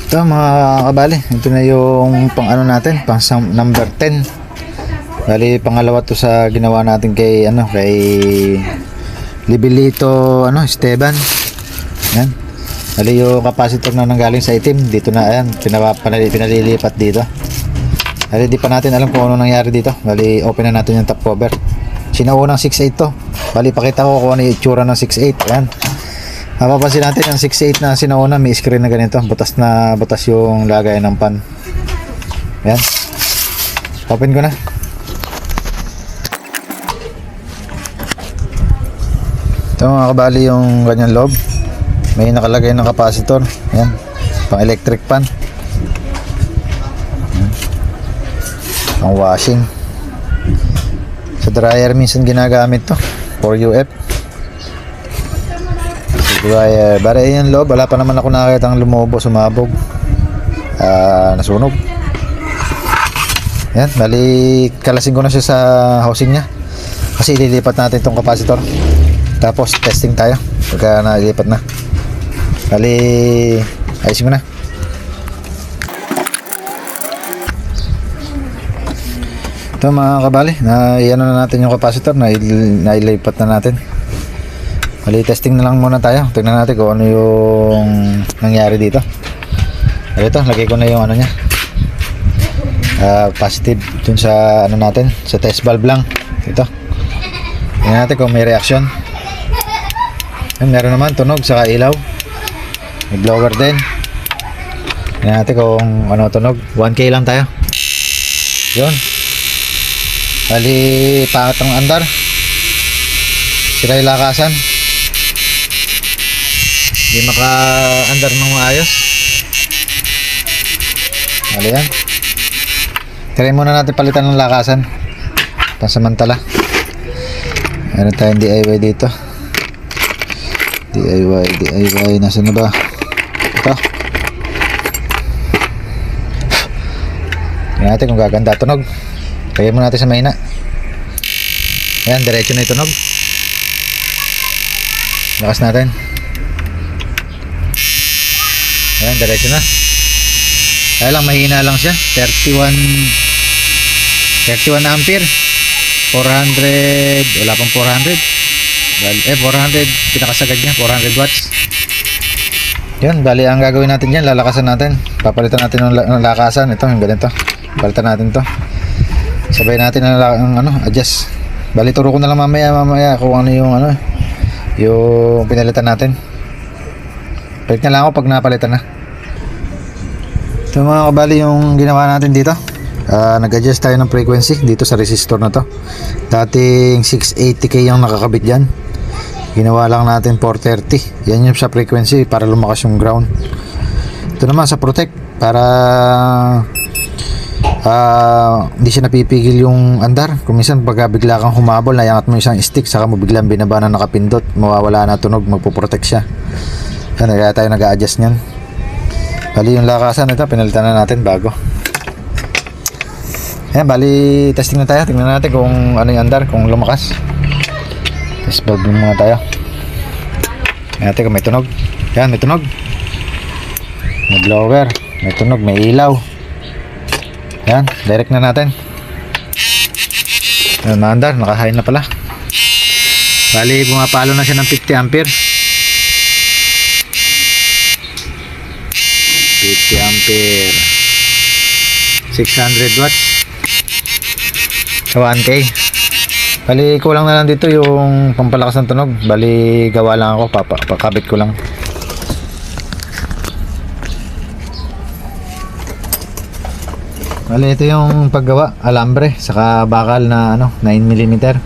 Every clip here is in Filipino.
Ito mga kabali, ito na yung pang ano natin, pang number 10. Bali pangalawa to sa ginawa natin kay kay Libilito Esteban. Yan. Bali yung capacitor na nanggaling sa itim dito na, ayan, pinalilipat dito. Bali di pa natin alam kung ano nangyari dito. Bali open na natin yung top cover. Sinaunang 6.8 to. Bali pakita ko kung ano yung itsura ng 6.8. Ayan. Mapapansin natin ang 6.8 na sinauna, may screen na ganito, butas yung lagay ng pan. Ayan. Open ko na. Ito mga kabali yung ganyan loob. May nakalagay ng capacitor. Ayan. Pang electric pan. Ayan. Pang washing. Sa dryer minsan ginagamit to. 4UF. Dryer. Bari yung loob, wala pa naman ako nakakita ang lumobo, sumabog, nasunog. Yan, bali kalasin ko na siya sa housing nya kasi ililipat natin itong capacitor, tapos testing tayo pagka nailipat na. Bali ayusin ko na. Ito mga kabali, iano na natin yung capacitor, nailipat na natin. Bali, testing na lang muna tayo. Tingnan natin kung ano yung nangyari dito. Ito, lagay ko na yung niya. Positive dun sa natin, sa test valve lang. Ito. Tingnan natin kung may reaction. Meron naman tunog saka ilaw. May blower din. Tingnan natin kung ano tunog. 1K lang tayo. Yun. Bali, pangat ang andar. Sira yung lakasan. Hindi maka-andar ng maayos. Bali yan. Try muna natin palitan ng lakasan pansamantala. Meron tayong DIY dito. DIY nasaan na ba? Ito. Tingnan natin kung gaganda tunog. Kaya muna natin sa mahina. Ayan, diretso na yung tunog. Lakas natin. Ayan, diretso na. Kaya lang mahina lang siya, 31 ampere, 400, wala pang 400. 400 pinakasagad niya, 400 watts. Yun, bali ang gagawin natin dyan, lalakasan natin, papalitan natin ng lakasan. Ito yung ganito, palitan natin to, sabay natin ang adjust. Bali turo ko na lang mamaya kung ano yung yung pinalitan natin. Balik na lang ako pag napalitan na. Ito mga kabali yung ginawa natin dito. Nag-adjust tayo ng frequency dito sa resistor na to. Dating 680k yung nakakabit dyan, ginawa lang natin 430. Yan yung sa frequency para lumakas yung ground. Ito naman sa protect para hindi siya napipigil yung andar. Kung minsan pagka bigla kang humabol, nayangat mo isang stick, saka mo biglang binaba na nakapindot, mawawala na tunog, magpo-protect siya. Yan, kaya tayo nag-a-adjust nyan. Bali yung lakasan ito, pinalitan na natin bago. Yan, bali testing na tayo. Tingnan natin kung ano yung andar, kung lumakas. Test valve muna tayo. Tingnan natin kung may tunog. Yan, may tunog. May blower, may tunog, may ilaw. Yan, direct na natin. Yan, maandar, naka-high na pala. Bali bumapalo na siya ng 50 ampere. 50 ampere, 600 watts, 1K. Bali kulang na lang dito yung pampalakas ng tunog. Bali gawa lang ako, papakabit ko lang. Bali ito yung paggawa, alambre saka bakal na 9mm.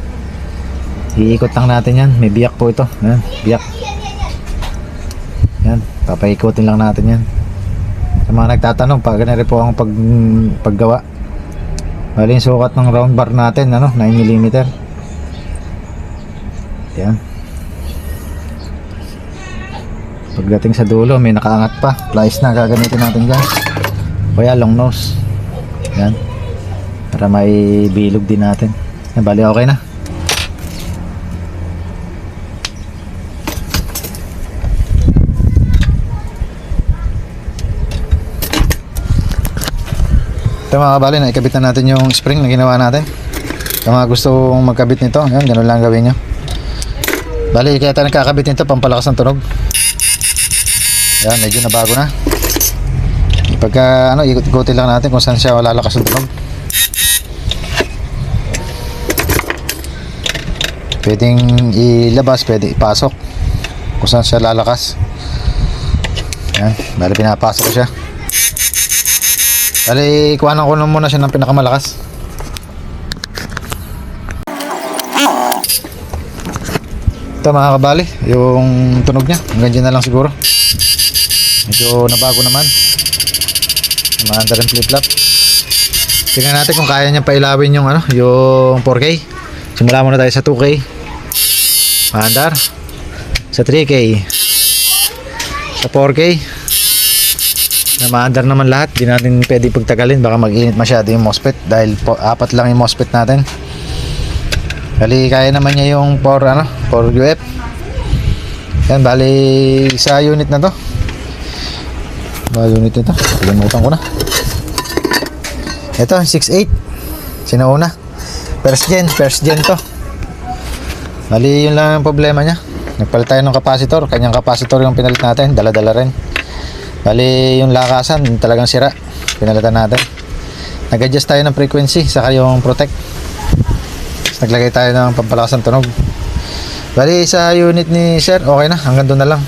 Iikot lang natin yan, may biyak po ito. Ayan, biyak. Yan, papaikutin lang natin yan. Sa mga nagtatanong, pag ganun po ang paggawa. Bali yung sukat ng round bar natin, 9mm. Yan. Pagdating sa dulo, may nakaangat pa. Plies na gagamitin natin dyan. O kaya long nose. Yan. Para may bilog din natin. Yan, bali okay na. Ito mga kabali, naikabit na natin yung spring na ginawa natin. Sa mga gusto magkabit nito, yan, ganun lang gawin nyo. Bali, kaya tayo nagkakabit nito, pampalakas ng tunog. Yan, medyo nabago na. Pagka ano, ikot-ikotin lang natin kung saan siya lalakas ng tunog. Pwedeng ilabas, pwede ipasok kung saan siya lalakas. Yan, bali pinapasok ko siya. Bali, ikuhanan ko muna siya ng pinakamalakas. Ito mga kabali, yung tunog niya, hanggang dyan na lang siguro. Medyo nabago naman. Maanda rin flip-flop. Tingnan natin kung kaya niya pailawin yung ano, yung 4K. Simula muna tayo sa 2K. Maandar. Sa 3K. Sa 4K. Na maandar naman lahat. Di natin pwede pagtagalin. Baka mag-init masyado yung MOSFET. Dahil 4 lang yung MOSFET natin. Bali, kaya naman niya yung 4 UF. Yan, bali sa unit na to. Unit ito. Kalimutan ko na. Ito, 6.8. Sinauna. First gen to. Bali, yun lang ang problema niya. Nagpalit tayo ng capacitor. Kanyang capacitor yung pinalit natin. Dala-dala rin. Bali, yung lakasan talagang sira. Pinalitan natin. Nag-adjust tayo ng frequency. Saka yung protect. Naglagay tayo ng pampalakas ng tunog. Bali, sa unit ni sir, okay na. Hanggang doon na lang.